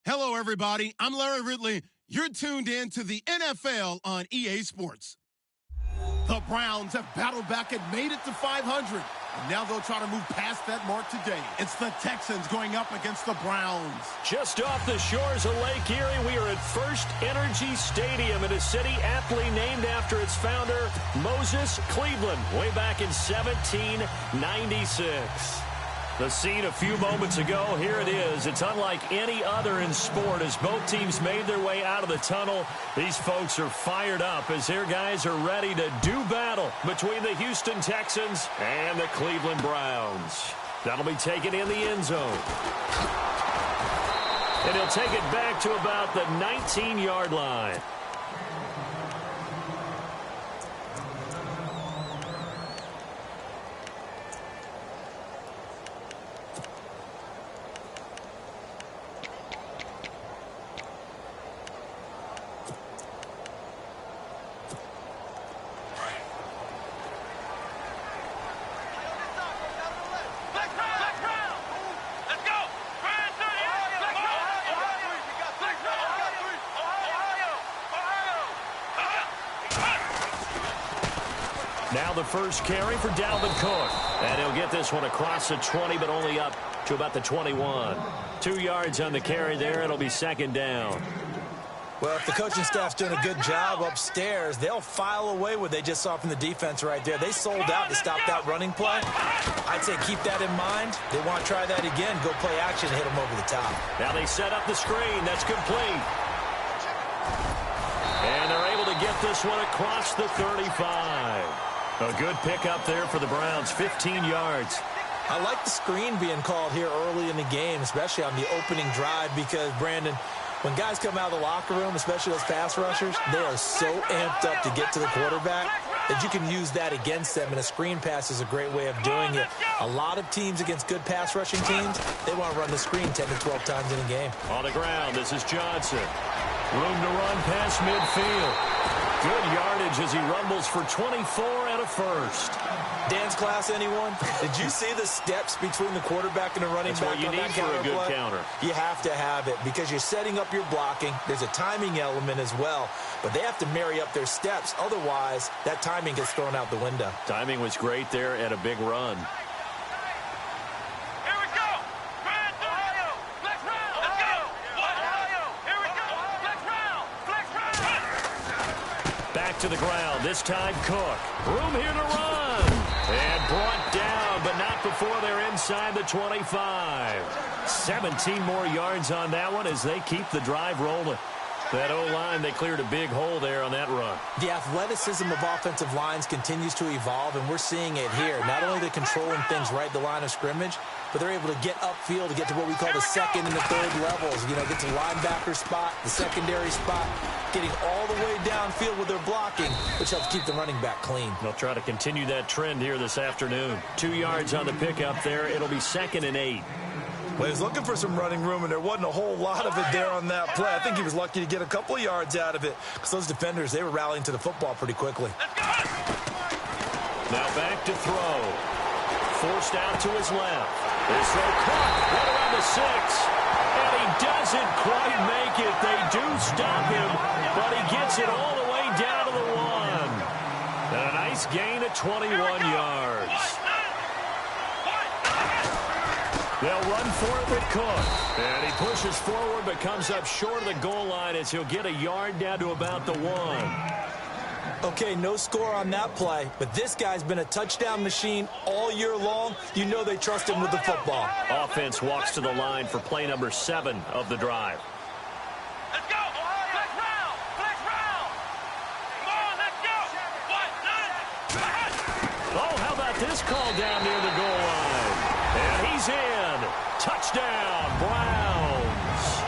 Hello, everybody. I'm Larry Ridley. You're tuned in to the NFL on EA Sports. The Browns have battled back and made it to 500. And now they'll try to move past that mark today. It's the Texans going up against the Browns. Just off the shores of Lake Erie, we are at First Energy Stadium in a city aptly named after its founder, Moses Cleveland, way back in 1796. The scene a few moments ago, here it is. It's unlike any other in sport as both teams made their way out of the tunnel. These folks are fired up as their guys are ready to do battle between the Houston Texans and the Cleveland Browns. That'll be taken in the end zone. And he'll take it back to about the 19-yard line. Now the first carry for Dalvin Cook. And he'll get this one across the 20, but only up to about the 21. 2 yards on the carry there. It'll be second down. Well, if the coaching staff's doing a good job upstairs, they'll file away what they just saw from the defense right there. They sold out to stop that running play. I'd say keep that in mind. They want to try that again. Go play action and hit them over the top. Now they set up the screen. That's complete. And they're able to get this one across the 35. A good pickup there for the Browns, 15 yards. I like the screen being called here early in the game, especially on the opening drive, because, Brandon, when guys come out of the locker room, especially those pass rushers, they are so amped up to get to the quarterback that you can use that against them, and a screen pass is a great way of doing it. A lot of teams against good pass rushing teams, they want to run the screen 10 to 12 times in a game. On the ground, this is Johnson. Room to run past midfield. Good yardage as he rumbles for 24 and a first. Dance class, anyone? Did you see the steps between the quarterback and the running That's back what you on need that for a good counter. You have to have it because you're setting up your blocking. There's a timing element as well, but they have to marry up their steps. Otherwise, that timing gets thrown out the window. Timing was great there at a big run. To the ground, this time Cook. Room here to run. And brought down, but not before they're inside the 25. 17 more yards on that one as they keep the drive rolling. That O-line, they cleared a big hole there on that run. The athleticism of offensive lines continues to evolve, and we're seeing it here. Not only are they controlling things right at the line of scrimmage, but they're able to get upfield to get to what we call the second and the third levels. You know, get to the linebacker spot, the secondary spot, getting all the way downfield with their blocking, which helps keep the running back clean. They'll try to continue that trend here this afternoon. 2 yards on the pickup there. It'll be 2nd and 8. Well, he was looking for some running room, and there wasn't a whole lot of it there on that play. I think he was lucky to get a couple of yards out of it because those defenders, they were rallying to the football pretty quickly. Now back to throw. Forced out to his left. This throw caught right around the 6. And he doesn't quite make it. They do stop him, but he gets it all the way down to the 1. And a nice gain of 21 yards. They'll run for it with Cook. And he pushes forward but comes up short of the goal line as he'll get a yard down to about the 1. Okay, no score on that play, but this guy's been a touchdown machine all year long. You know they trust him with the football. Offense walks to the line for play number 7 of the drive. Let's go! Flex round! Flex round! Come on, let's go! Oh, how about this call down near the goal line? And he's in. Touchdown, Browns.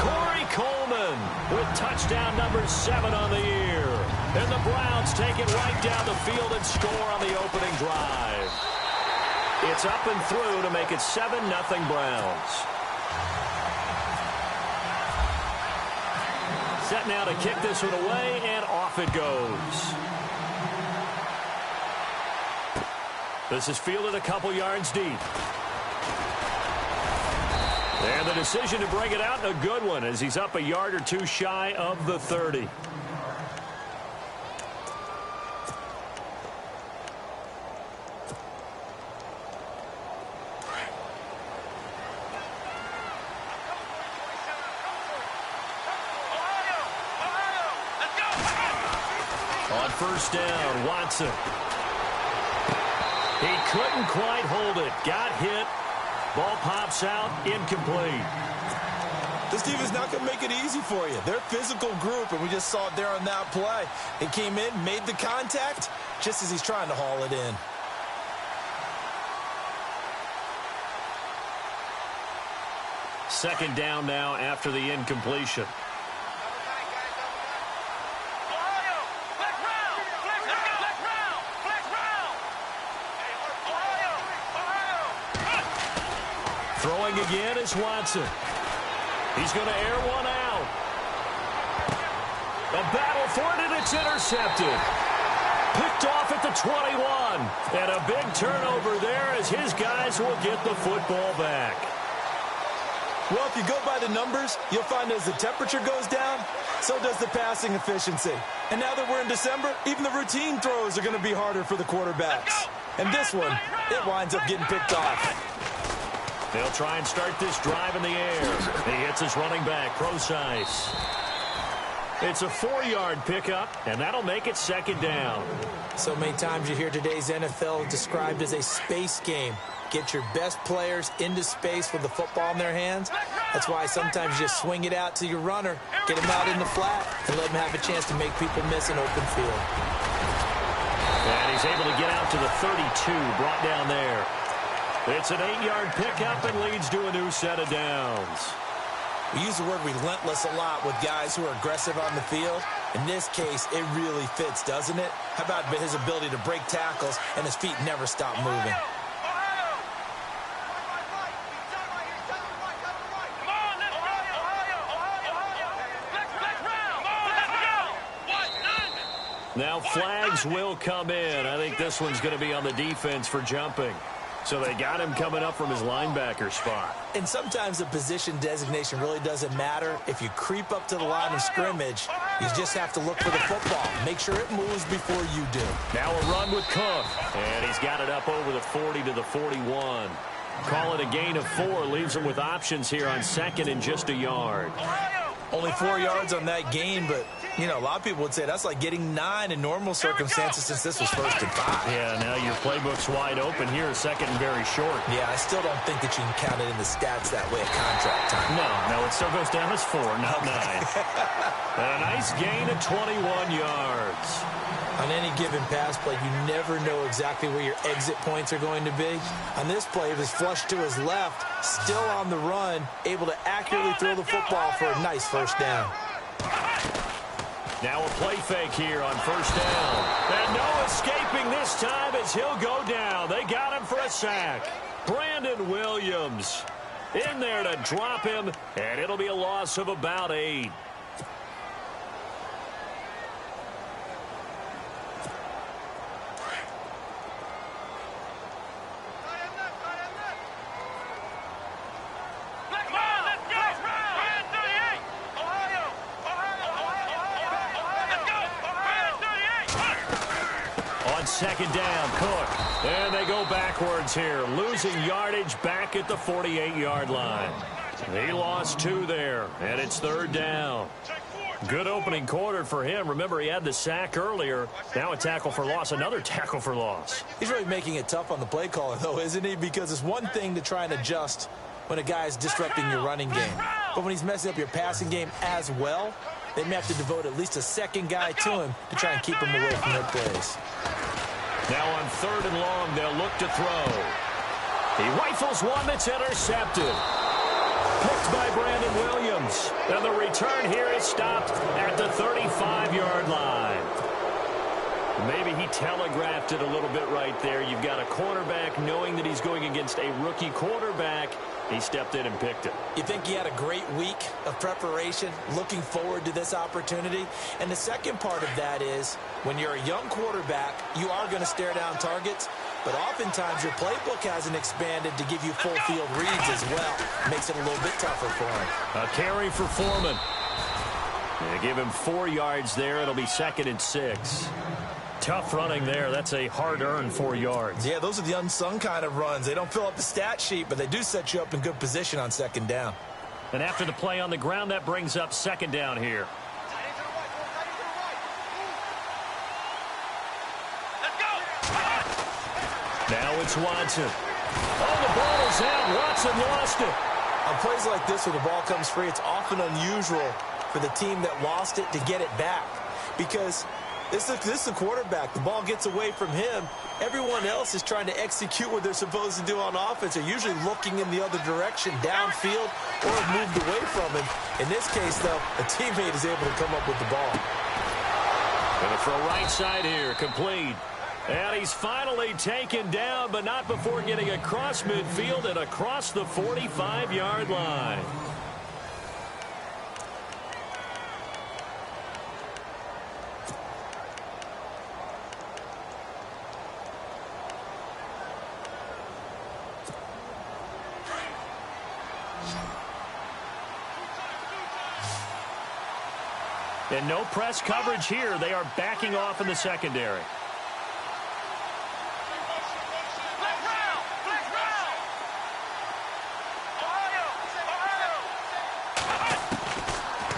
Corey Coleman with touchdown number 7 on the year. And the Browns take it right down the field and score on the opening drive. It's up and through to make it 7-0 Browns. Set now to kick this one away, and off it goes. This is fielded a couple yards deep. And the decision to bring it out, a good one, as he's up a yard or two shy of the 30. On first down, Watson. He couldn't quite hold it. Got hit. Ball pops out, incomplete. This team is not going to make it easy for you. They're a physical group, and we just saw it there on that play. It came in, made the contact, just as he's trying to haul it in. Second down now after the incompletion. Throwing again is Watson. He's going to air one out. A battle for it, and it's intercepted. Picked off at the 21. And a big turnover there as his guys will get the football back. Well, if you go by the numbers, you'll find as the temperature goes down, so does the passing efficiency. And now that we're in December, even the routine throws are going to be harder for the quarterbacks. And this one, it winds up getting picked off. They'll try and start this drive in the air. He hits his running back, Procise. It's a 4-yard pickup, and that'll make it second down. So many times you hear today's NFL described as a space game. Get your best players into space with the football in their hands. That's why sometimes you just swing it out to your runner, get him out in the flat, and let him have a chance to make people miss an open field. And he's able to get out to the 32, brought down there. It's an 8-yard pickup and leads to a new set of downs. We use the word relentless a lot with guys who are aggressive on the field. In this case, it really fits, doesn't it? How about his ability to break tackles and his feet never stop moving? Now flags will come in. I think this one's going to be on the defense for jumping. So they got him coming up from his linebacker spot. And sometimes the position designation really doesn't matter. If you creep up to the line of scrimmage, you just have to look for the football. Make sure it moves before you do. Now a run with Cook. And he's got it up over the 40 to the 41. Call it a gain of 4. Leaves him with options here on second and just a yard. Only 4 yards on that gain, but, you know, a lot of people would say that's like getting 9 in normal circumstances since this was 1st and 5. Yeah, now your playbook's wide open here, second and very short. Yeah, I still don't think that you can count it in the stats that way at contract time. No, it still goes down as 4, not 9. And a nice gain of 21 yards. On any given pass play, you never know exactly where your exit points are going to be. On this play, it was flushed to his left, still on the run, able to accurately throw the football for a nice first down. Now a play fake here on first down. And no escaping this time as he'll go down. They got him for a sack. Brandon Williams in there to drop him, and it'll be a loss of about 8. Second down, Cook. And they go backwards here, losing yardage back at the 48-yard line. He lost 2 there, and it's third down. Good opening quarter for him. Remember, he had the sack earlier. Now a tackle for loss, another tackle for loss. He's really making it tough on the play caller, though, isn't he? Because it's one thing to try and adjust when a guy is disrupting your running game. But when he's messing up your passing game as well, they may have to devote at least a second guy to him to try and keep him away from their plays. Now on 3rd and long, they'll look to throw. He rifles one that's intercepted. Picked by Brandon Williams. And the return here is stopped at the 35-yard line. Maybe he telegraphed it a little bit right there. You've got a quarterback knowing that he's going against a rookie quarterback. He stepped in and picked it. You think he had a great week of preparation, looking forward to this opportunity? And the second part of that is, when you're a young quarterback, you are going to stare down targets, but oftentimes your playbook hasn't expanded to give you full field reads as well. Makes it a little bit tougher for him. A carry for Foreman. They give him 4 yards there. It'll be 2nd and 6. Tough running there. That's a hard-earned 4 yards. Yeah, those are the unsung kind of runs. They don't fill up the stat sheet, but they do set you up in good position on 2nd down. And after the play on the ground, that brings up 2nd down here. Now it's Watson. Oh, the ball is out. Watson lost it. On plays like this where the ball comes free, it's often unusual for the team that lost it to get it back. Because this is the quarterback. The ball gets away from him. Everyone else is trying to execute what they're supposed to do on offense. They're usually looking in the other direction, downfield, or have moved away from him. In this case, though, a teammate is able to come up with the ball. Going to throw right side here, complete. And he's finally taken down, but not before getting across midfield and across the 45-yard line. And no press coverage here. They are backing off in the secondary.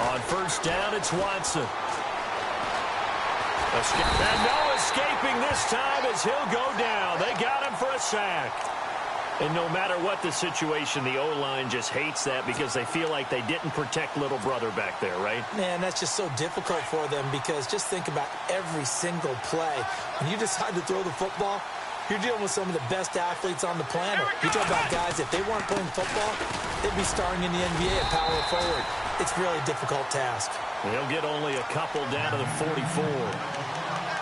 On first down, it's Watson. And no escaping this time as he'll go down. They got him for a sack. And no matter what the situation, the O-line just hates that because they feel like they didn't protect little brother back there, right? Man, that's just so difficult for them because just think about every single play. When you decide to throw the football, you're dealing with some of the best athletes on the planet. You talk about guys, if they weren't playing football, they'd be starring in the NBA at power forward. It's a really difficult task. They'll get only a couple down to the 44.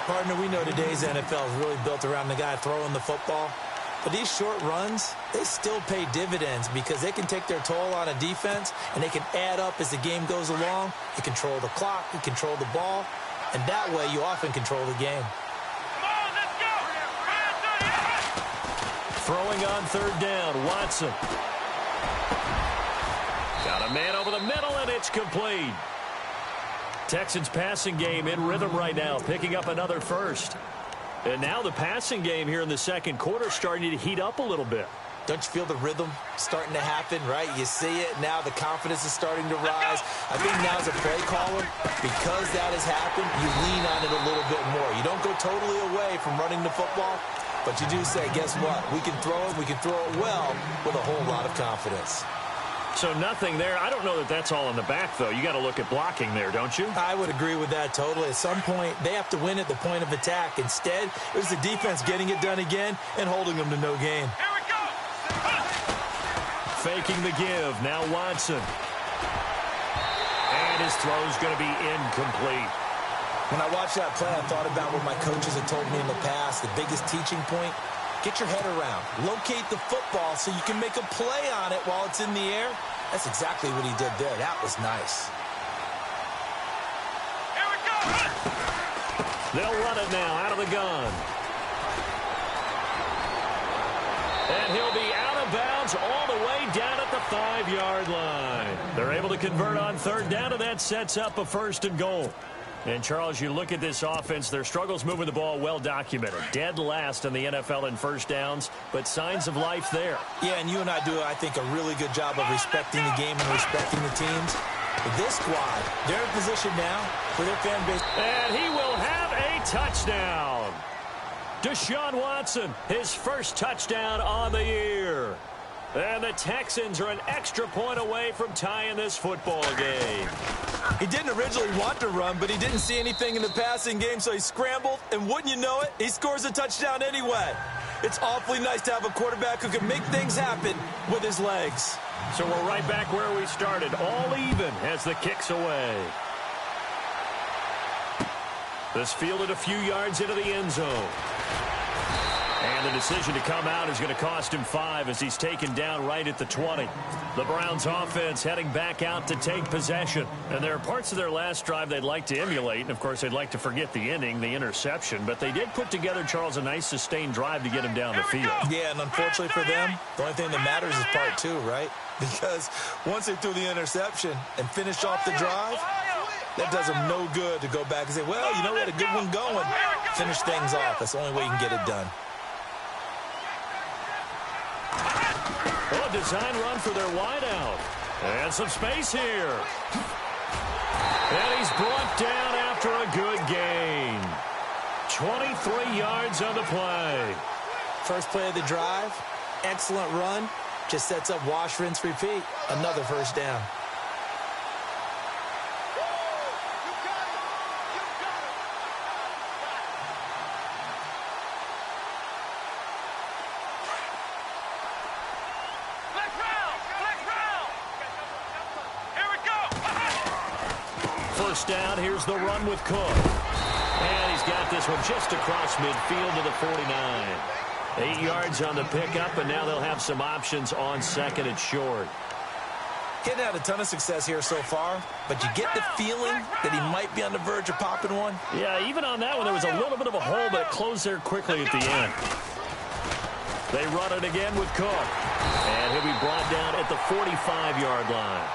Partner, we know today's NFL is really built around the guy throwing the football. But these short runs, they still pay dividends because they can take their toll on a defense and they can add up as the game goes along. You control the clock, you control the ball, and that way you often control the game. Throwing on third down, Watson. Got a man over the middle, and it's complete. Texans passing game in rhythm right now, picking up another first. And now the passing game here in the second quarter starting to heat up a little bit. Don't you feel the rhythm starting to happen, right? You see it, now the confidence is starting to rise. I think now as a play caller, because that has happened, you lean on it a little bit more. You don't go totally away from running the football, but you do say, guess what? We can throw it, we can throw it well with a whole lot of confidence. So nothing there. I don't know that that's all in the back, though. You got to look at blocking there, don't you? I would agree with that totally. At some point, they have to win at the point of attack. Instead, it was the defense getting it done again and holding them to no gain. Here we go. Faking the give. Now Watson. And his throw's going to be incomplete. When I watched that play, I thought about what my coaches had told me in the past. The biggest teaching point, get your head around. Locate the football so you can make a play on it while it's in the air. That's exactly what he did there. That was nice. Here we go. They'll run it now out of the gun. And he'll be out of bounds all the way down at the 5-yard line. They're able to convert on third down, and that sets up a 1st and goal. And, Charles, you look at this offense, their struggles moving the ball well documented. Dead last in the NFL in first downs, but signs of life there. Yeah, and you and I do, I think, a really good job of respecting the game and respecting the teams. But this squad, they're in position now for their fan base. And he will have a touchdown. Deshaun Watson, his first touchdown on the year. And the Texans are an extra point away from tying this football game. He didn't originally want to run, but he didn't see anything in the passing game, so he scrambled, and wouldn't you know it, he scores a touchdown anyway. It's awfully nice to have a quarterback who can make things happen with his legs. So we're right back where we started, all even as the kick's away. This fielded a few yards into the end zone. And the decision to come out is going to cost him 5 as he's taken down right at the 20. The Browns offense heading back out to take possession. And there are parts of their last drive they'd like to emulate. And, of course, they'd like to forget the inning, the interception. But they did put together, Charles, a nice sustained drive to get him down the field. Yeah, and unfortunately for them, the only thing that matters is part 2, right? Because once they threw the interception and finished off the drive, that does them no good to go back and say, well, you know, we had a good one going. Finish things off. That's the only way you can get it done. Oh, a design run for their wideout. And some space here. And he's brought down after a good gain. 23 yards on the play. First play of the drive, excellent run. Just sets up wash, rinse, repeat. Another first down. First down, here's the run with Cook. And he's got this one just across midfield to the 49. 8 yards on the pickup, and now they'll have some options on second and short. Getting had a ton of success here so far, but you get the feeling that he might be on the verge of popping one. Yeah, even on that one, there was a little bit of a hole, but it closed there quickly at the end. They run it again with Cook. And he'll be brought down at the 45-yard line.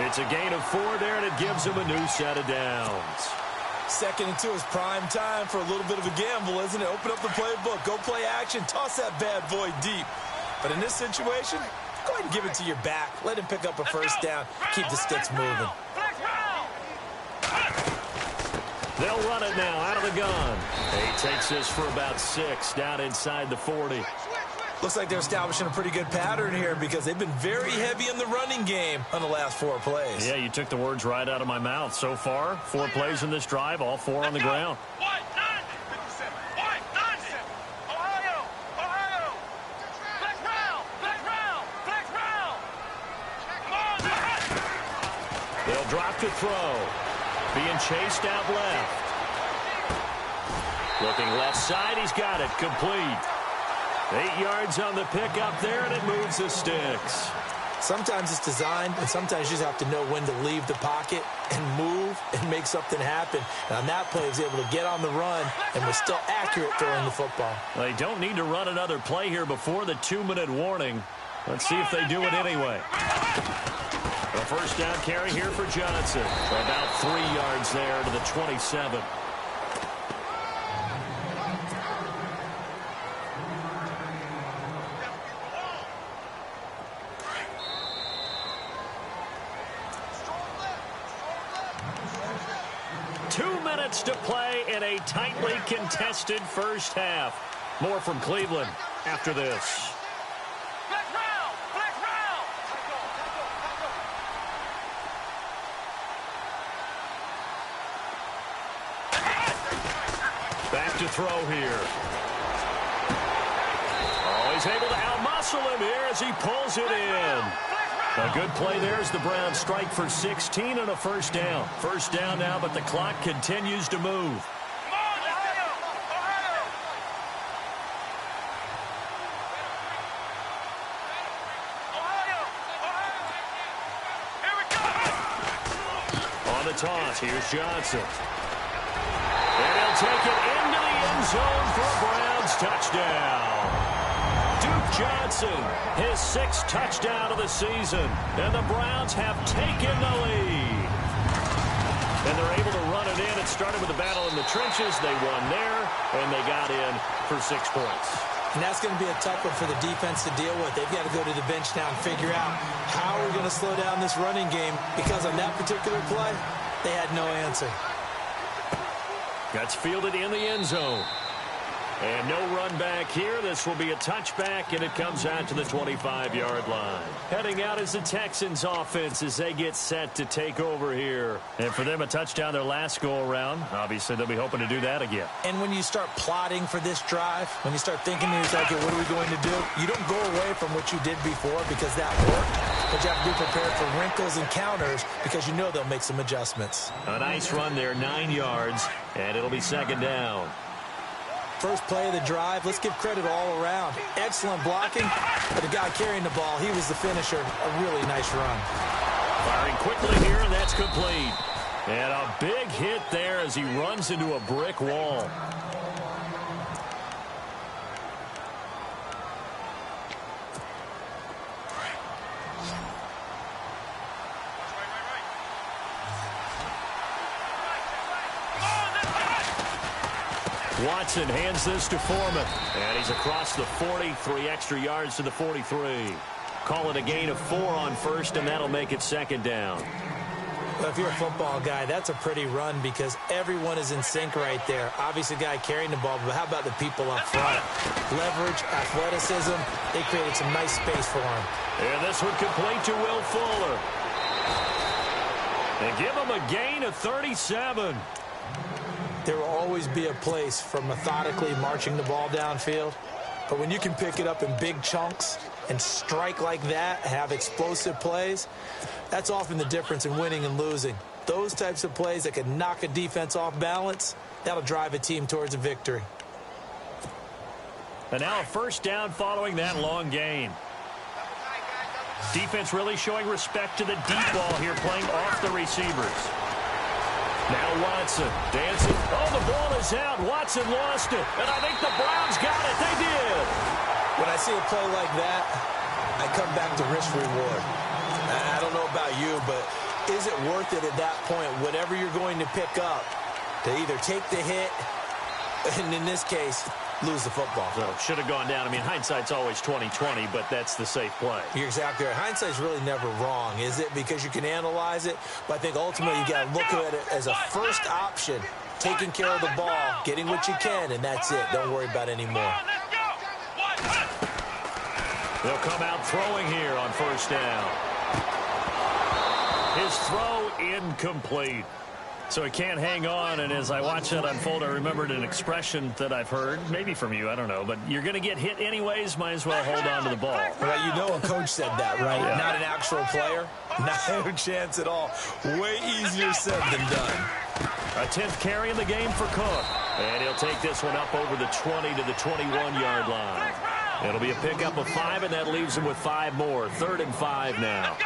It's a gain of 4 there, and it gives him a new set of downs. Second and 2 is prime time for a little bit of a gamble, isn't it? Open up the playbook, go play action, toss that bad boy deep. But in this situation, go ahead and give it to your back. Let him pick up a first down. Keep the sticks moving. They'll run it now out of the gun. He takes this for about 6 down inside the 40. Looks like they're establishing a pretty good pattern here because they've been very heavy in the running game on the last 4 plays. Yeah, you took the words right out of my mouth. So far, 4 plays in this drive, all 4 on the ground. They'll drop to throw. Being chased out left. Looking left side, he's got it. Complete. 8 yards on the pickup there, and it moves the sticks. Sometimes it's designed, and sometimes you just have to know when to leave the pocket and move and make something happen. And on that play, he was able to get on the run and was still accurate throwing the football. They don't need to run another play here before the 2-minute warning. Let's see if they do it anyway. A first down carry here for Johnson. About 3 yards there to the 27. To play in a tightly contested first half. More from Cleveland after this. Back to throw here. Oh, he's able to outmuscle him here as he pulls it in. A good play there as the Browns strike for 16 and a first down. First down now, but the clock continues to move. On the toss, here's Johnson. And he'll take it into the end zone for a Browns touchdown. Johnson, his 6th touchdown of the season, and the Browns have taken the lead. And they're able to run it in. It started with a battle in the trenches. They won there, and they got in for 6 points. And that's going to be a tough one for the defense to deal with. They've got to go to the bench now and figure out how we're going to slow down this running game, because on that particular play, they had no answer. Gets fielded in the end zone. And no run back here. This will be a touchback, and it comes out to the 25-yard line. Heading out is the Texans offense as they get set to take over here. And for them, a touchdown their last go-around. Obviously, they'll be hoping to do that again. And when you start plotting for this drive, when you start thinking to yourself, okay, what are we going to do? You don't go away from what you did before because that worked. But you have to be prepared for wrinkles and counters because you know they'll make some adjustments. A nice run there, 9 yards, and it'll be second down. First play of the drive, let's give credit all around. Excellent blocking, but the guy carrying the ball, he was the finisher. A really nice run. Firing quickly here, and that's complete. And a big hit there as he runs into a brick wall. Watson hands this to Foreman. And he's across the 40, 3 extra yards to the 43. Call it a gain of 4 on first, and that'll make it second down. Well, if you're a football guy, that's a pretty run because everyone is in sync right there. Obviously, the guy carrying the ball, but how about the people up front? Leverage, athleticism, they created some nice space for him. And this one complete to Will Fuller. And give him a gain of 37. There will always be a place for methodically marching the ball downfield. But when you can pick it up in big chunks and strike like that, have explosive plays, that's often the difference in winning and losing. Those types of plays that can knock a defense off balance, that'll drive a team towards a victory. And now a first down following that long gain. Defense really showing respect to the deep ball here, playing off the receivers. Now Watson dancing. Oh, the ball is out. Watson lost it. And I think the Browns got it. They did. When I see a play like that, I come back to risk reward. I don't know about you, but is it worth it at that point, whatever you're going to pick up, to either take the hit, and in this case, lose the football? So should have gone down. I mean, hindsight's always 20/20, but that's the safe play. You're exactly right. Hindsight's really never wrong, is it? Because you can analyze it, but I think ultimately you got to look at it as a first option, taking care of the ball, getting what you can, and that's it. Don't worry about any more. They'll come out throwing here on first down. His throw incomplete. So he can't hang on, and as I watch that unfold, I remembered an expression that I've heard, maybe from you, I don't know, but you're going to get hit anyways, might as well hold on to the ball. Well, you know a coach said that, right? Yeah. Not an actual player. No chance at all. Way easier said than done. A 10th carry in the game for Cook. And he'll take this one up over the 20 to the 21-yard line. It'll be a pickup of 5, and that leaves him with 5 more. 3rd and 5 now.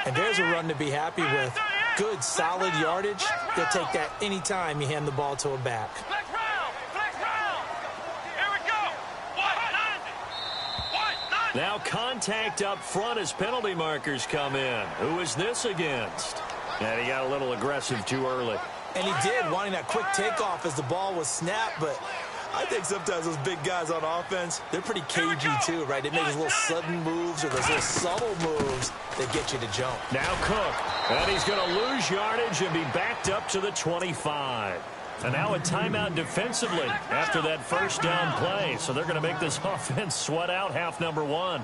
And there's a run to be happy with. Good, solid yardage. They'll take that any time you hand the ball to a back. Now contact up front as penalty markers come in. Who is this against? And he got a little aggressive too early. And he did, wanting that quick takeoff as the ball was snapped, but I think sometimes those big guys on offense, they're pretty cagey too, right? They make those little sudden moves or those little subtle moves that get you to jump. Now Cook, and he's going to lose yardage and be backed up to the 25. And now a timeout defensively after that first down play. So they're going to make this offense sweat out half number 1.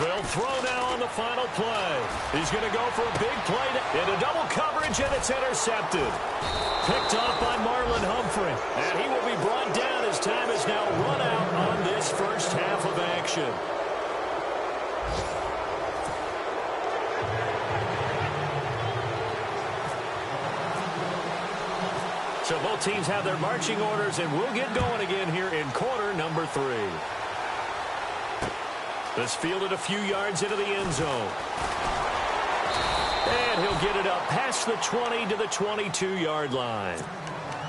They'll throw now on the final play. He's going to go for a big play into double coverage, and it's intercepted. Picked off by Marlon Humphrey. And he will be brought down as time is now run out on this first half of action. So both teams have their marching orders, and we'll get going again here in quarter number 3. This fielded a few yards into the end zone. And he'll get it up past the 20 to the 22-yard line.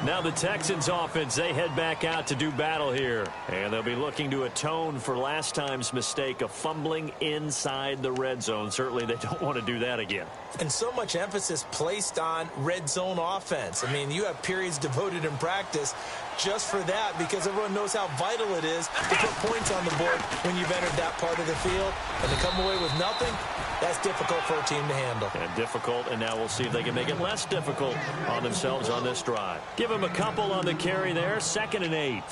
Now the Texans offense, they head back out to do battle here. And they'll be looking to atone for last time's mistake of fumbling inside the red zone. Certainly they don't want to do that again. And so much emphasis placed on red zone offense. I mean, you have periods devoted in practice just for that because everyone knows how vital it is to put points on the board when you've entered that part of the field. And to come away with nothing, that's difficult for a team to handle. And difficult, and now we'll see if they can make it less difficult on themselves on this drive. Give them a couple on the carry there, 2nd and 8.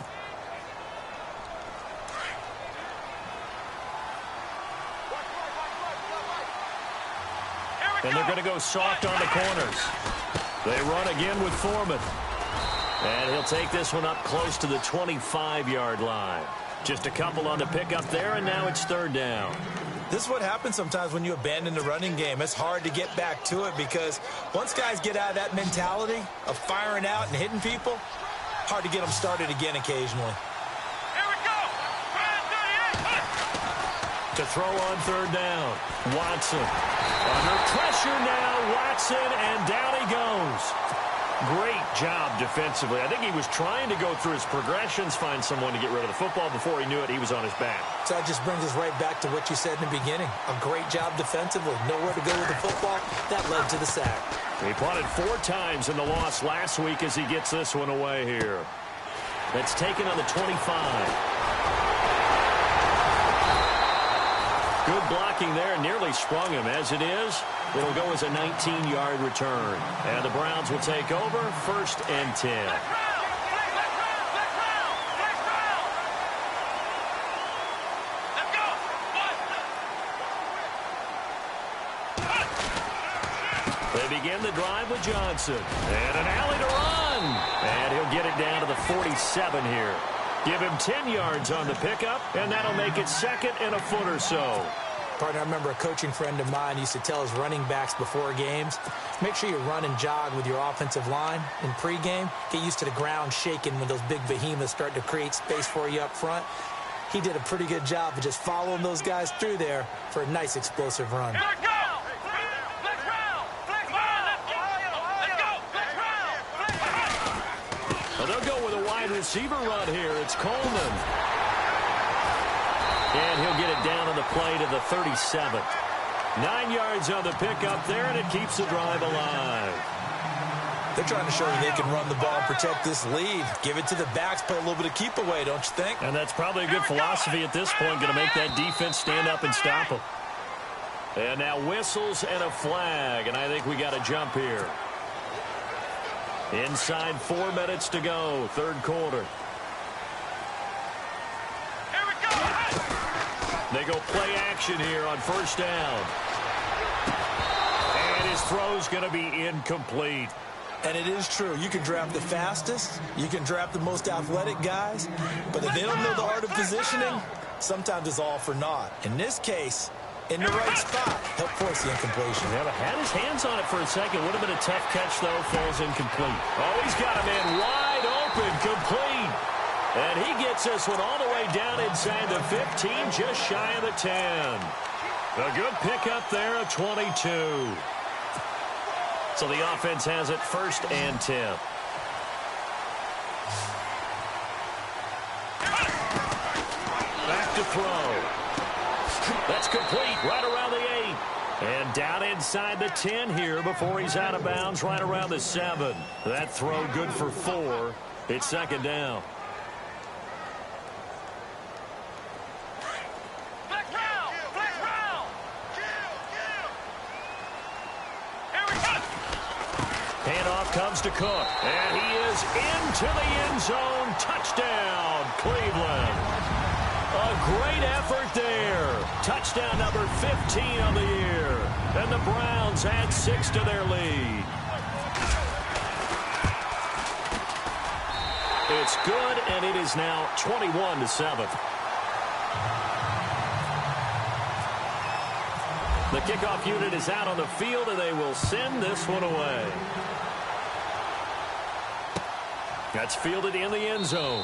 And they're going to go soft on the corners. They run again with Foreman. And he'll take this one up close to the 25-yard line. Just a couple on the pickup there, and now it's 3rd down. This is what happens sometimes when you abandon the running game. It's hard to get back to it because once guys get out of that mentality of firing out and hitting people, hard to get them started again occasionally. Here we go. To throw on third down. Watson. Under pressure now. Watson, and down he goes. Great job defensively. I think he was trying to go through his progressions, find someone to get rid of the football. Before he knew it, he was on his back. So that just brings us right back to what you said in the beginning. A great job defensively. Nowhere to go with the football. That led to the sack. He punted 4 times in the loss last week as he gets this one away here. That's taken on the 25. Good blocking there, nearly sprung him. As it is, it'll go as a 19-yard return. And the Browns will take over, 1st and 10. They begin the drive with Johnson. And an alley to run. And he'll get it down to the 47 here. Give him 10 yards on the pickup, and that'll make it 2nd and a foot or so. Partner, I remember a coaching friend of mine used to tell his running backs before games, make sure you run and jog with your offensive line in pregame. Get used to the ground shaking when those big behemoths start to create space for you up front. He did a pretty good job of just following those guys through there for a nice explosive run. Here we go. Flex round. Flex round. Let's go. Flex round. Flex round. Well, they'll go with a wide receiver run here. It's Coleman. And he'll get it down on the play to the 37. 9 yards on the pickup there, and it keeps the drive alive. They're trying to show you they can run the ball and protect this lead. Give it to the backs, play a little bit of keep away, don't you think? And that's probably a good philosophy at this point, going to make that defense stand up and stop them. And now whistles and a flag, and I think we got a jump here. Inside 4 minutes to go, 3rd quarter. Here we go. They go play action here on 1st down. And his throw's going to be incomplete. And it is true. You can draft the fastest. You can draft the most athletic guys. But if they don't know the art of positioning, sometimes it's all for naught. In this case, in the right spot, help force the incompletion. Yeah, but had his hands on it for a second. Would have been a tough catch, though. Falls incomplete. Oh, he's got a man wide open, complete. And he gets this one all the way down inside the 15, just shy of the 10. A good pickup there, a 22. So the offense has it 1st and 10. Back to throw. That's complete right around the 8. And down inside the 10 here before he's out of bounds right around the 7. That throw good for 4. It's 2nd down. Handoff comes to Cook, and he is into the end zone. Touchdown, Cleveland. A great effort there. Touchdown number 15 on the year. And the Browns add 6 to their lead. It's good, and it is now 21-7. The kickoff unit is out on the field, and they will send this one away. That's fielded in the end zone.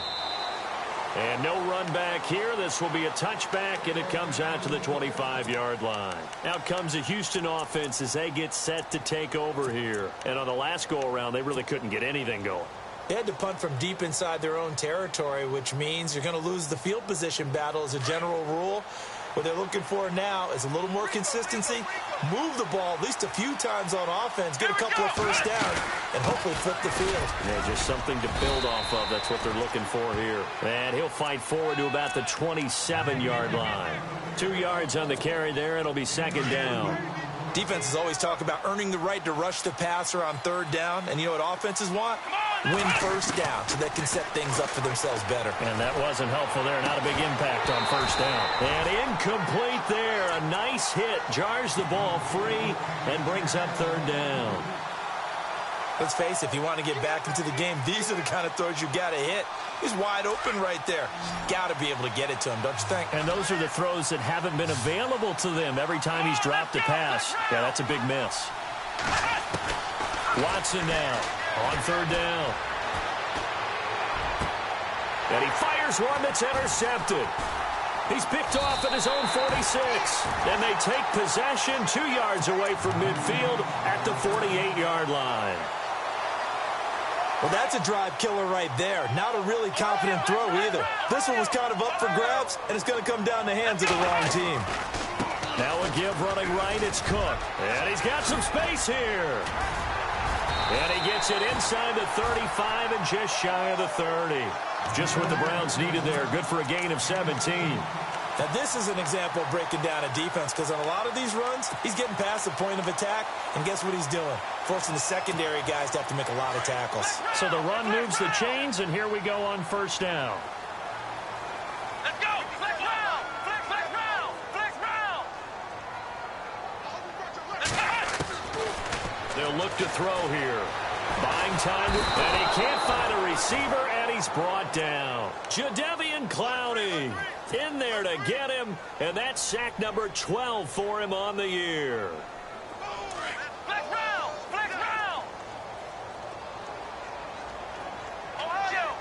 And no run back here. This will be a touchback, and it comes out to the 25-yard line. Out comes the Houston offense as they get set to take over here. And on the last go-around, they really couldn't get anything going. They had to punt from deep inside their own territory, which means you're going to lose the field position battle as a general rule. What they're looking for now is a little more consistency, move the ball at least a few times on offense, get a couple of first downs, and hopefully flip the field. Yeah, just something to build off of. That's what they're looking for here. And he'll fight forward to about the 27-yard line. 2 yards on the carry there. It'll be 2nd down. Defenses always talk about earning the right to rush the passer on 3rd down. And you know what offenses want? Win 1st down so they can set things up for themselves better. And that wasn't helpful there. Not a big impact on 1st down. And incomplete there. A nice hit. Jars the ball free and brings up 3rd down. Let's face it, if you want to get back into the game, these are the kind of throws you got to hit. He's wide open right there. Got to be able to get it to him, don't you think? And those are the throws that haven't been available to them every time he's dropped a pass. Yeah, that's a big miss. Watson now on third down. And he fires one that's intercepted. He's picked off at his own 46. And they take possession 2 yards away from midfield at the 48-yard line. Well, that's a drive killer right there. Not a really confident throw either. This one was kind of up for grabs, and it's going to come down the hands of the wrong team. Now a give running right, it's Cook. And he's got some space here. And he gets it inside the 35 and just shy of the 30. Just what the Browns needed there. Good for a gain of 17. Now, this is an example of breaking down a defense because on a lot of these runs, he's getting past the point of attack, and guess what he's doing? Forcing the secondary guys to have to make a lot of tackles. So the run moves the chains, and here we go on first down. Let's go. Flex round. Flex round. Flex round. They'll look to throw here. Buying time, and he can't find a receiver, and he's brought down. Jadeveon Clowney in there to get him, and that's sack number 12 for him on the year. Flex round. Flex round. Ohio.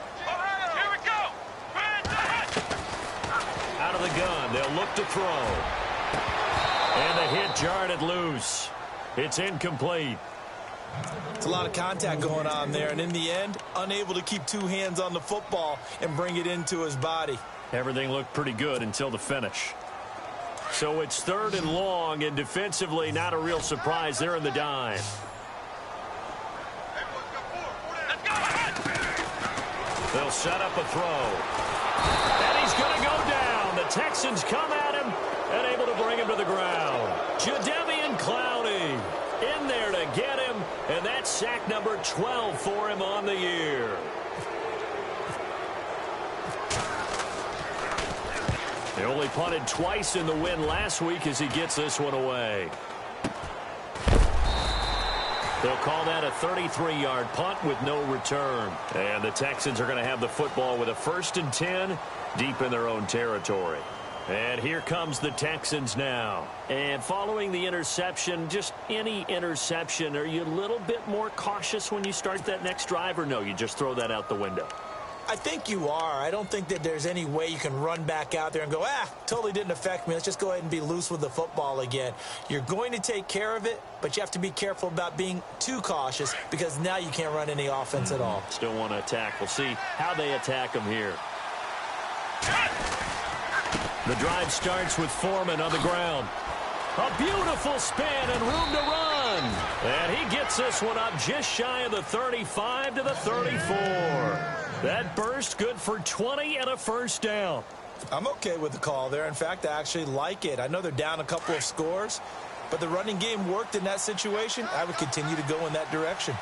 Here we go. Out of the gun, they'll look to throw. And the hit jarred it loose. It's incomplete. It's a lot of contact going on there, and in the end, unable to keep two hands on the football and bring it into his body. Everything looked pretty good until the finish. So it's third and long, and defensively, not a real surprise. They're in the dime. They'll set up a throw. And he's going to go down. The Texans come at him and able to bring him to the ground. Jadeveon Clowney in there to get him, and that's sack number 12 for him on the year. They only punted twice in the win last week as he gets this one away. They'll call that a 33-yard punt with no return. And the Texans are going to have the football with a 1st and 10 deep in their own territory. And here comes the Texans now. And following the interception, just any interception, are you a little bit more cautious when you start that next drive, or no, you just throw that out the window? I think you are. I don't think that there's any way you can run back out there and go, totally didn't affect me. Let's just go ahead and be loose with the football again. You're going to take care of it, but you have to be careful about being too cautious because now you can't run any offense at all. Still want to attack. We'll see how they attack them here. The drive starts with Foreman on the ground. A beautiful spin and room to run. And he gets this one up just shy of the 35 to the 34. That burst good for 20 and a first down. I'm okay with the call there. In fact, I actually like it. I know they're down a couple of scores, but the running game worked in that situation. I would continue to go in that direction.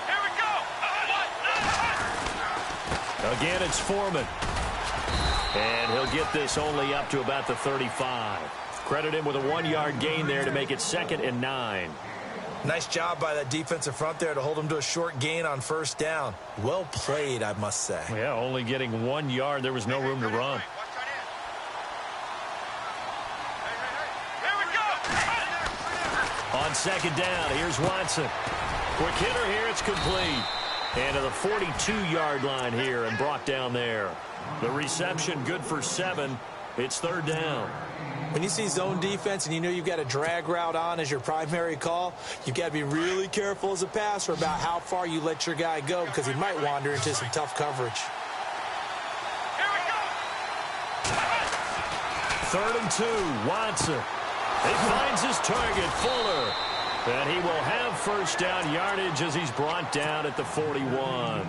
Here we go. Again, it's Foreman. And he'll get this only up to about the 35. Credit him with a 1-yard gain there to make it 2nd and 9. Nice job by that defensive front there to hold him to a short gain on first down. Well played, I must say. Yeah, only getting 1 yard. There was no room to run. On 2nd down, here's Watson. Quick hitter here, it's complete. And to the 42-yard line here and brought down there. The reception good for 7. It's 3rd down. When you see zone defense and you know you've got a drag route on as your primary call, you've got to be really careful as a passer about how far you let your guy go because he might wander into some tough coverage. Here we go. 3rd and 2, Watson. He finds his target, Fuller. And he will have first down yardage as he's brought down at the 41.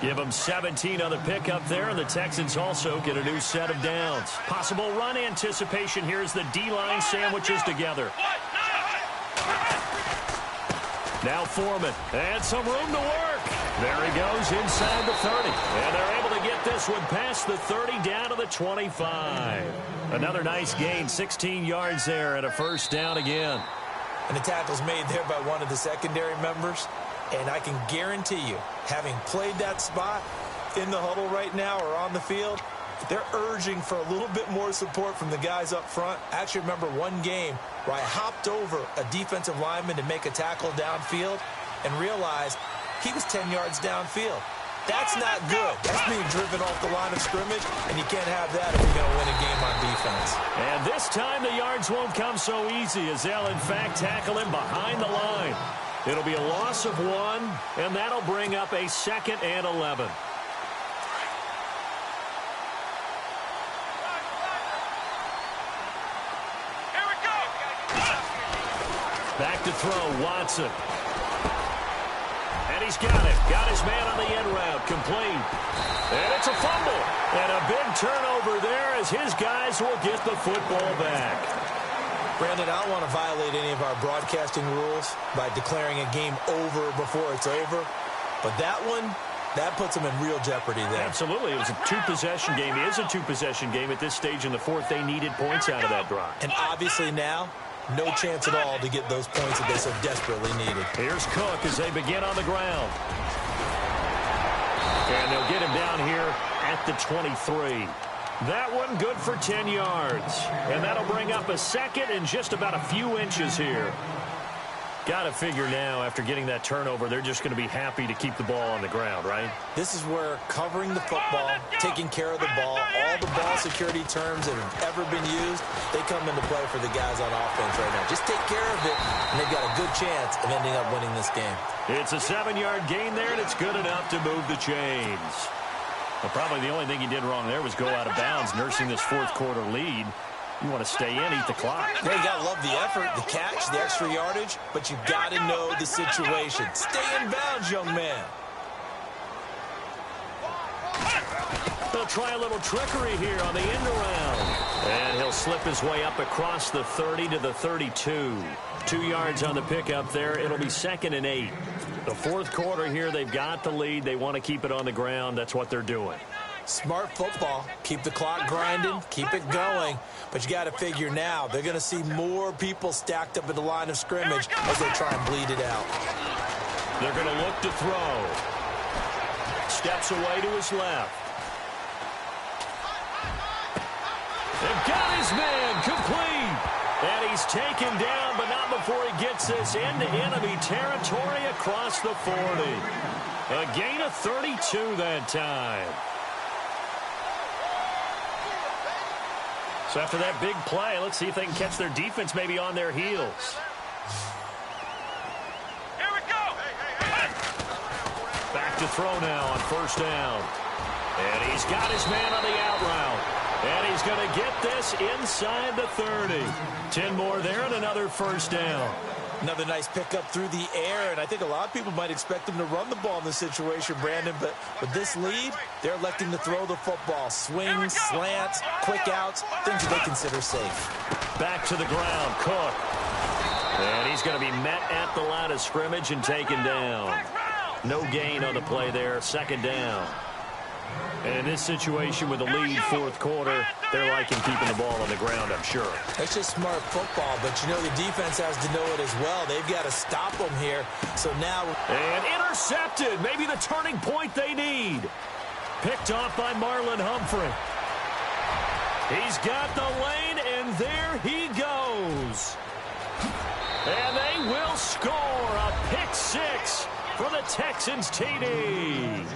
Give them 17 on the pickup there, and the Texans also get a new set of downs. Possible run anticipation here as the D-line sandwiches together. Now Foreman, and some room to work. There he goes inside the 30, and they're able to get this one past the 30 down to the 25. Another nice gain, 16 yards there, and a first down again. And the tackle's made there by one of the secondary members. And I can guarantee you, having played that spot in the huddle right now or on the field, they're urging for a little bit more support from the guys up front. I actually remember one game where I hopped over a defensive lineman to make a tackle downfield and realized he was 10 yards downfield. That's not good. That's being driven off the line of scrimmage, and you can't have that if you're going to win a game on defense. And this time the yards won't come so easy as they'll, in fact, tackle him behind the line. It'll be a loss of 1, and that'll bring up a 2nd and 11. Here we go. Back to throw, Watson. And he's got it. Got his man on the end route. Complete. And it's a fumble. And a big turnover there as his guys will get the football back. Brandon, I don't want to violate any of our broadcasting rules by declaring a game over before it's over. But that one, that puts them in real jeopardy there. Absolutely. It was a 2-possession game. It is a 2-possession game at this stage in the 4th. They needed points out of that drive. And obviously now, no chance at all to get those points that they so desperately needed. Here's Cook as they begin on the ground. And they'll get him down here at the 23. That one good for 10 yards. And that'll bring up a 2nd and just about a few inches here. Got to figure now, after getting that turnover, they're just going to be happy to keep the ball on the ground, right? This is where covering the football, taking care of the ball, all the ball security terms that have ever been used, they come into play for the guys on offense right now. Just take care of it, and they've got a good chance of ending up winning this game. It's a 7-yard gain there, and it's good enough to move the chains. Well, probably the only thing he did wrong there was go out of bounds, nursing this 4th quarter lead. You want to stay in, eat the clock. Yeah, you got to love the effort, the catch, the extra yardage, but you got to know the situation. Stay in bounds, young man. They'll try a little trickery here on the end around. And he'll slip his way up across the 30 to the 32. 2 yards on the pickup there. It'll be 2nd and 8. The 4th quarter here, they've got the lead. They want to keep it on the ground. That's what they're doing. Smart football. Keep the clock grinding. Keep it going. But you got to figure now, they're going to see more people stacked up at the line of scrimmage as they try and bleed it out. They're going to look to throw. Steps away to his left. They've got his man complete. And he's taken down, but not before he gets this into enemy territory across the 40. A gain of 32 that time. So after that big play, let's see if they can catch their defense maybe on their heels. Here we go. Back to throw now on 1st down. And he's got his man on the out route. And he's going to get this inside the 30. 10 more there and another 1st down. Another nice pickup through the air, and I think a lot of people might expect them to run the ball in this situation, Brandon, but with this lead, they're electing to throw the football. Swings, slants, quick outs, things that they consider safe. Back to the ground, Cook. And he's going to be met at the line of scrimmage and taken down. No gain on the play there, 2nd down. And in this situation with the lead 4th quarter, they're liking keeping the ball on the ground, I'm sure. It's just smart football, but you know the defense has to know it as well. They've got to stop them here. So now... And intercepted. Maybe the turning point they need. Picked off by Marlon Humphrey. He's got the lane, and there he goes. And they will score a pick 6 for the Texans TD.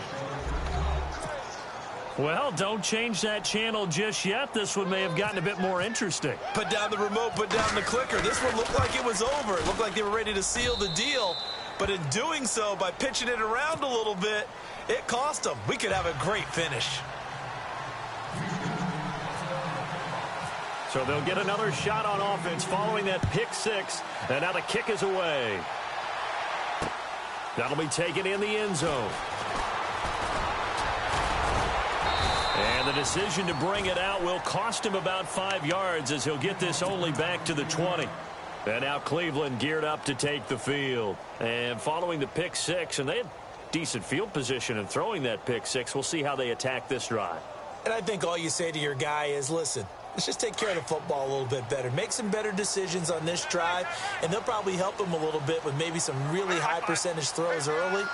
Well, don't change that channel just yet. This one may have gotten a bit more interesting. Put down the remote, put down the clicker. This one looked like it was over. It looked like they were ready to seal the deal. But in doing so, by pitching it around a little bit, it cost them. We could have a great finish. So they'll get another shot on offense following that pick 6. And now the kick is away. That'll be taken in the end zone. And the decision to bring it out will cost him about 5 yards as he'll get this only back to the 20. And now Cleveland geared up to take the field. And following the pick 6, and they had decent field position in throwing that pick 6. We'll see how they attack this drive. And I think all you say to your guy is, listen, let's just take care of the football a little bit better. Make some better decisions on this drive, and they'll probably help him a little bit with maybe some really high percentage throws early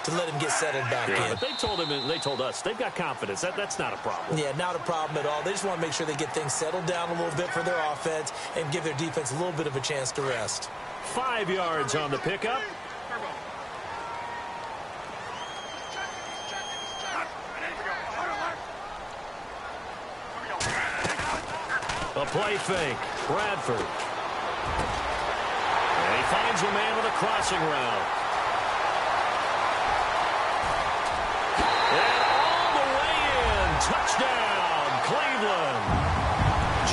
to let him get settled back in. But they told him, and they told us, they've got confidence. That's not a problem. Yeah, not a problem at all. They just want to make sure they get things settled down a little bit for their offense and give their defense a little bit of a chance to rest. 5 yards on the pickup. A play fake. Bradford. And he finds a man with a crossing route. And all the way in. Touchdown, Cleveland.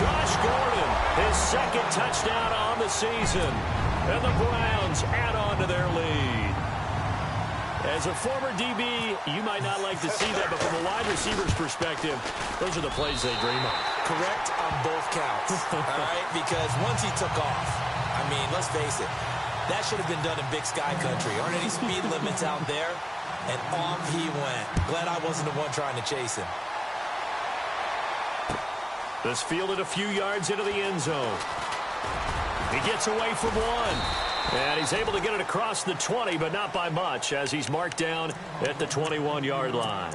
Josh Gordon, his second touchdown on the season. And the Browns add on to their lead. As a former DB, you might not like to see that, but from a wide receiver's perspective, those are the plays they dream of. Correct on both counts, all right? Because once he took off, I mean, let's face it, that should have been done in Big Sky Country. Aren't any speed limits out there? And off he went. Glad I wasn't the one trying to chase him. This fielded a few yards into the end zone. He gets away from one. And he's able to get it across the 20, but not by much, as he's marked down at the 21-yard line.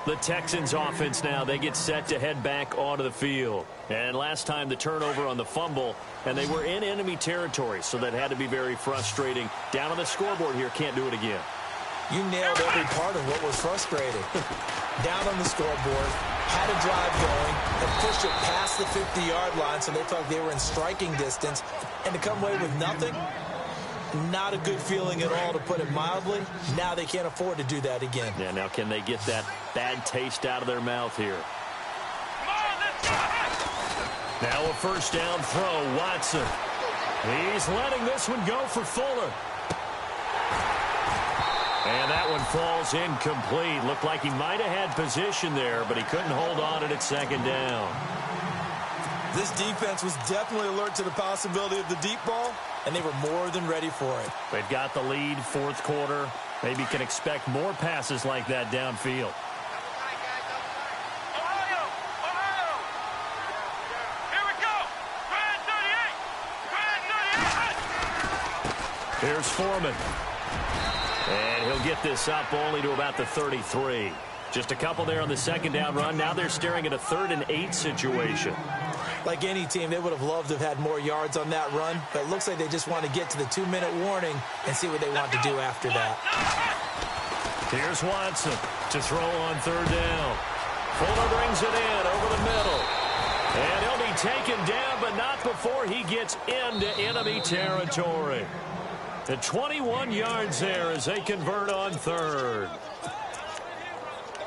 The Texans offense now, they get set to head back onto the field. And last time the turnover on the fumble, and they were in enemy territory, so that had to be very frustrating. Down on the scoreboard here, can't do it again. You nailed every part of what was frustrating. Down on the scoreboard, had a drive going, and pushed it past the 50-yard line, so they felt they were in striking distance, and to come away with nothing, not a good feeling at all, to put it mildly. Now they can't afford to do that again. Yeah, now can they get that bad taste out of their mouth here? Now a first down throw, Watson. He's letting this one go for Fuller. And that one falls incomplete. Looked like he might have had position there, but he couldn't hold on at second down. This defense was definitely alert to the possibility of the deep ball, and they were more than ready for it. They've got the lead, fourth quarter. Maybe can expect more passes like that downfield. Here we go. Grand 38. Here's Foreman. And he'll get this up only to about the 33. Just a couple there on the second down run. Now they're staring at a 3rd and 8 situation. Like any team, they would have loved to have had more yards on that run, but it looks like they just want to get to the 2-minute warning and see what they want to do after that. Here's Watson to throw on 3rd down. Fuller brings it in over the middle. And he'll be taken down, but not before he gets into enemy territory. The 21 yards there as they convert on 3rd.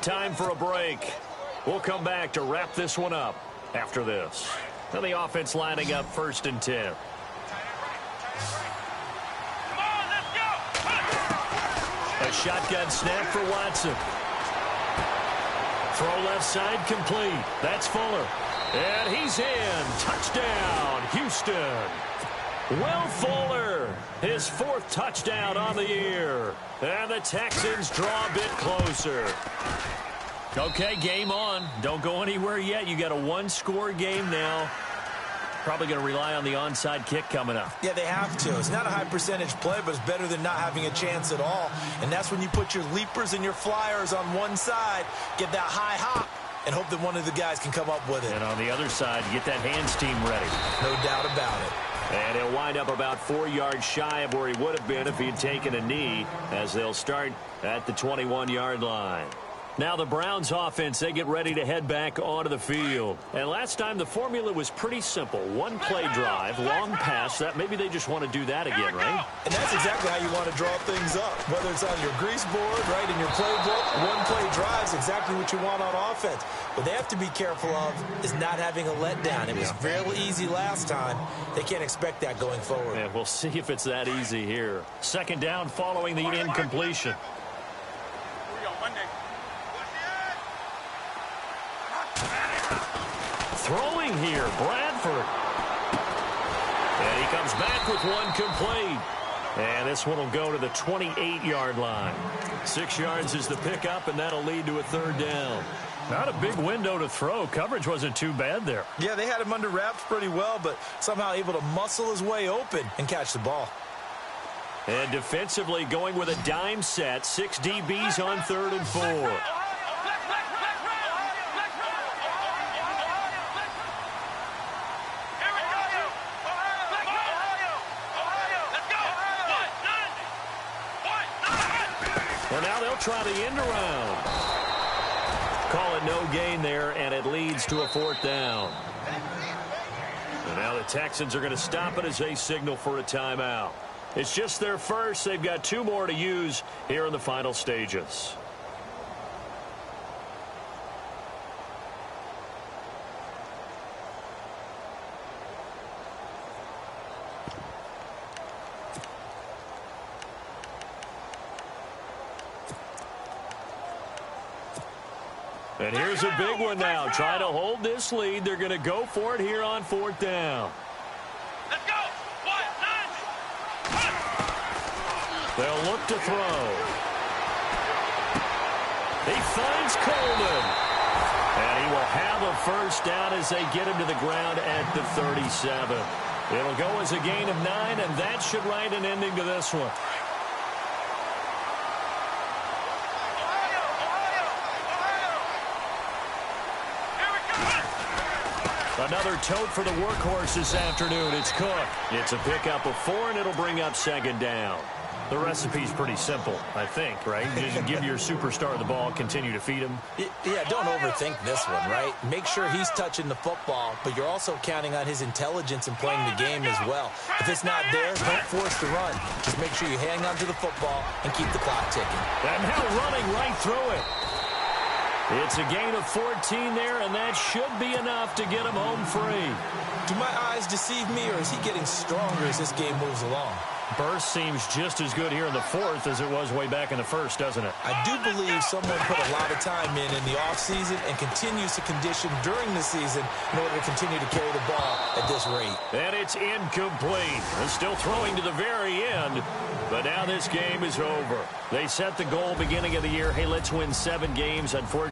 Time for a break. We'll come back to wrap this one up after this. Now the offense lining up 1st and 10. Come on, let's go. A shotgun snap for Watson. Throw left side complete. That's Fuller. And he's in. Touchdown, Houston. Will Fuller, his 4th touchdown on the year. And the Texans draw a bit closer. Okay, game on. Don't go anywhere yet. You got a 1-score game now. Probably going to rely on the onside kick coming up. Yeah, they have to. It's not a high percentage play, but it's better than not having a chance at all. And that's when you put your leapers and your flyers on one side, get that high hop, and hope that one of the guys can come up with it. And on the other side, get that hands team ready. No doubt about it. And he'll wind up about 4 yards shy of where he would have been if he had taken a knee, as they'll start at the 21-yard line. Now the Browns offense, they get ready to head back onto the field. And last time the formula was pretty simple. 1-play drive, long pass. That maybe they just want to do that again, right? And that's exactly how you want to draw things up. Whether it's on your grease board, right, in your playbook, 1-play drive is exactly what you want on offense. What they have to be careful of is not having a letdown. It was fairly easy last time. They can't expect that going forward. And we'll see if it's that easy here. Second down following the incompletion. Throwing here, Bradford. And he comes back with one complete. And this one will go to the 28-yard line. 6 yards is the pickup, and that'll lead to a 3rd down. Not a big window to throw. Coverage wasn't too bad there. Yeah, they had him under wraps pretty well, but somehow able to muscle his way open and catch the ball. And defensively going with a dime set. 6 DBs on 3rd and 4. Well, now they'll try the end around. Call it no gain there, and it leads to a 4th down. And now the Texans are going to stop it as they signal for a timeout. It's just their first. They've got 2 more to use here in the final stages. And here's a big one now. Trying to hold this lead. They're going to go for it here on 4th down. Let's go. 1, 9. They'll look to throw. He finds Coleman. And he will have a first down as they get him to the ground at the 37. It'll go as a gain of 9, and that should write an ending to this one. Another tote for the workhorse this afternoon. It's Cook. It's a pickup of 4, and it'll bring up 2nd down. The recipe's pretty simple, I think, right? You just give your superstar the ball, continue to feed him. Yeah, don't overthink this one, right? Make sure he's touching the football, but you're also counting on his intelligence in playing the game as well. If it's not there, don't force the run. Just make sure you hang on to the football and keep the clock ticking. And now running right through it. It's a gain of 14 there, and that should be enough to get him home free. Do my eyes deceive me, or is he getting stronger as this game moves along? Burst seems just as good here in the 4th as it was way back in the 1st, doesn't it? I do believe someone put a lot of time in the offseason and continues to condition during the season in order to continue to carry the ball at this rate. And it's incomplete. They're still throwing to the very end, but now this game is over. They set the goal beginning of the year, hey, let's win 7 games. Unfortunately,